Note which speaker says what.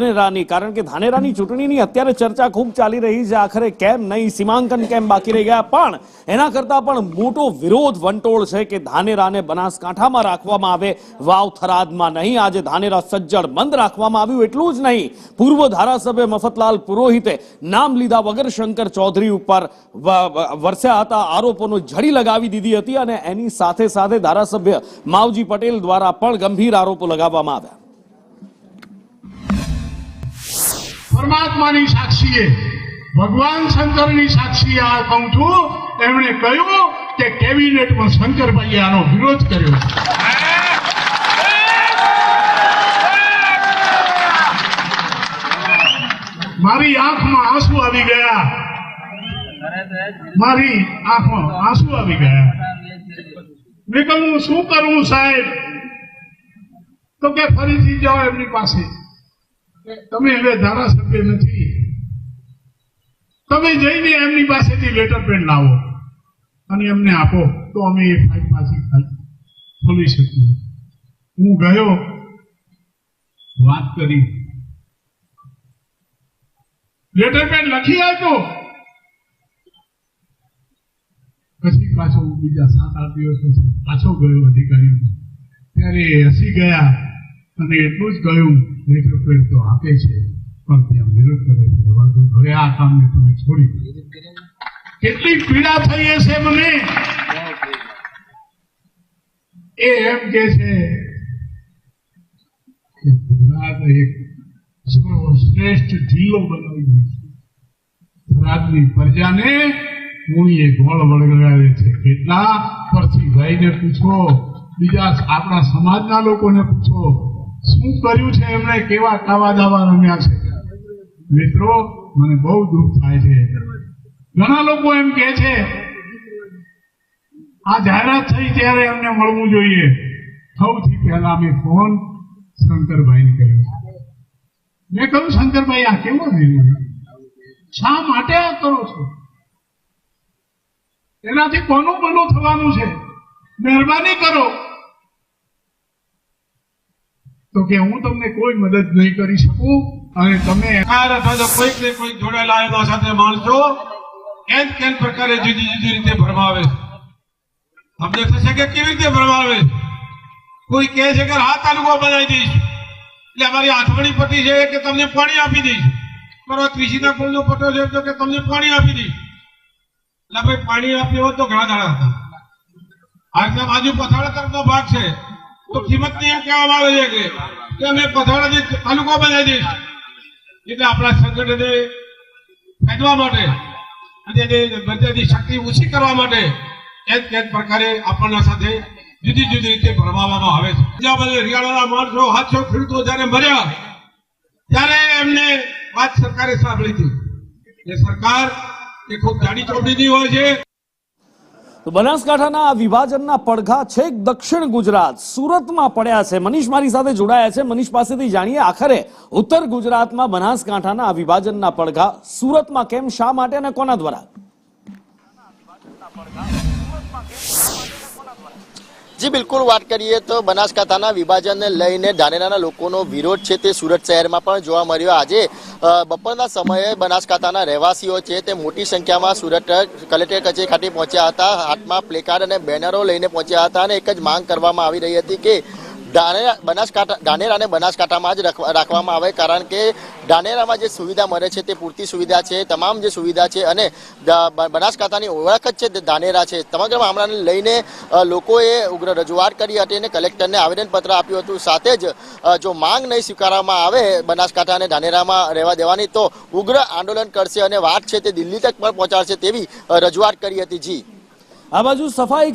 Speaker 1: ધાનેરાની કારણ કે ધાનેરાની ચૂંટણીની અત્યારે ચર્ચા ખૂબ ચાલી રહી છે. આખરે કેમ નહીં, સીમાંકન કેમ બાકી રહી ગયા, પણ એના કરતા પણ મોટો વિરોધ વંટોળ છે કે ધાનેરાને બનાસકાંઠામાં રાખવામાં આવે, વાવ થરાદમાં નહીં. આજે ધાનેરા સજ્જડ બંધ રાખવામાં આવ્યું. એટલું જ નહીં, પૂર્વ ધારાસભ્ય મફતલાલ પુરોહિતે નામ લીધા વગર શંકર ચૌધરી ઉપર વરસ્યા હતા આરોપોનો ઝડી લગાવી દીધી હતી અને એની સાથે સાથે ધારાસભ્ય માવજી પટેલ દ્વારા પણ ગંભીર આરોપો લગાવવામાં આવ્યા.
Speaker 2: પરમાત્માની સાક્ષીએ, ભગવાન શંકરની સાક્ષીએ આ કહું છું, એમણે કહ્યું કે કેબિનેટમાં શંકરભાઈએ આનો વિરોધ કર્યો. મારી આંખમાં આંસુ આવી ગયા, મારી આંખમાં આંસુ આવી ગયા. મેં કહ્યું શું કરું સાહેબ? તો કે ફરીથી જાઓ એમની પાસે. તમે હવે ધારાસભ્ય નથી, તમે જઈને એમની પાસેથી લેટર પેડ લાવો અને એમને આપો તો અમે એ ફાઇલ પાછી ખોલી શકીએ. હું ગયો, વાત કરી, લેટર પેડ લખી આપ્યો. પછી પાછો બીજા 7-8 દિવસ પછી પાછો ગયો અધિકારી, ત્યારે હસી ગયા અને એટલું જ કહ્યું લેટર પેડ તો આપે છે પણ ત્યાં વિરોધ કરે છે. હવે આ કામને તમે છોડી દો. કેટલી પીડા થઈ હશે મને. એ એમ કે છે કે ગુજરાત એક સર્વશ્રેષ્ઠ જિલ્લો બનાવી દીધો. ગુજરાતની પ્રજાને મૂળીએ ગોળ વળગાવે છે. કેટલા પરથી ભાઈને પૂછો, બીજા આપણા સમાજના લોકોને પૂછો, શું કર્યું છે એમણે, કેવા કાવા દાવા રમ્યા છે. મિત્રો, મને બહુ દુઃખ થાય છે. ઘણા લોકો એમ કે છે આ જાહેરાત થઈ ત્યારે એમને મળવું જોઈએ. સૌથી પહેલા મેં ફોન શંકરભાઈને કર્યો. મેં કહ્યું, શંકરભાઈ આ કેવો નિર્ણય, શા માટે આ કરો છો? એનાથી કોનું ભલું થવાનું છે? મહેરબાની કરો. તો કે હું તમને કોઈ મદદ નહીં કરી શકું અને તમે
Speaker 3: કોઈક ને કોઈક જોડાયેલા એના સાથે માણસો એમ કેમ પ્રકારે જુદી જુદી રીતે ભરમાવે. તમને થશે કે કેવી રીતે ભરમાવે. કોઈ કહે છે કે હા તાલુકો બનાવી દઈશ એટલે અમારી આઠવણી પતિ છે કે તમને પાણી આપી દઈશ. મારો ત્રિશીના કુળનો પટો છે તો કે તમને પાણી આપી દઈશ. એટલે ભાઈ પાણી આપ્યું હોત તો ઘણા દાડા હતા. આજના બાજુ પથાળા તરફનો ભાગ છે તો કિંમત એમ કહેવામાં આવે છે કે અમે પથાળાથી તાલુકો બનાવી દઈશ. એટલે આપણા સંગઠનને ફેંકવા માટે અને બધાની શક્તિ ઓછી કરવા માટે એક પ્રકારે આપણના સાથે જુદી જુદી રીતે ભરમાવવામાં આવે છે. બીજા બધા હરિયાણાના માણસો 700 ખેડૂતો જયારે મર્યા ત્યારે એમને વાત સરકારે સાંભળી હતી. એ સરકાર એ ખૂબ જાડી ચોપડીની હોય છે.
Speaker 1: તો બનાસકાંઠાના આ વિભાજનના પડઘા છેક દક્ષિણ ગુજરાત સુરતમાં પડ્યા છે. મનીષ મારી સાથે જોડાયા છે. મનીષ પાસેથી જાણીએ આખરે ઉત્તર ગુજરાતમાં બનાસકાંઠાના આ વિભાજનના પડઘા સુરતમાં કેમ, શા માટે અને કોના દ્વારા?
Speaker 4: જી બિલકુલ, વાત કરીએ તો બનાસકાંઠાના વિભાજનને લઈને ધાનેરાના લોકોનો વિરોધ છે તે સુરત શહેરમાં પણ જોવા મળ્યો. આજે બપોરના સમયે બનાસકાંઠાના રહેવાસીઓ છે તે મોટી સંખ્યામાં સુરત કલેક્ટર કચેરી ખાતે પહોંચ્યા હતા. હાથમાં પ્લેકાર્ડ અને બેનરો લઈને પહોંચ્યા હતા અને એક જ માંગ કરવામાં આવી રહી હતી કે ધાનેરાને બનાસકાંઠામાં જ રાખવામાં આવે, કારણ કે ધાનેરામાં જે સુવિધા મળે છે તે પૂરતી સુવિધા છે, તમામ જે સુવિધા છે અને બનાસકાંઠાની ઓળખ જ છે તે ધાનેરા છે. સમગ્ર મામલાને લઈને લોકોએ ઉગ્ર રજૂઆત કરી હતી અને કલેક્ટરને આવેદનપત્ર આપ્યું હતું. સાથે જ જો માંગ નહીં સ્વીકારવામાં આવે બનાસકાંઠા અને ધાનેરામાં રહેવા દેવાની તો ઉગ્ર આંદોલન કરશે અને વાત છે તે દિલ્હી તક પણ પહોંચાડશે તેવી રજૂઆત કરી હતી. જી,
Speaker 1: આ બાજુ સફાઈ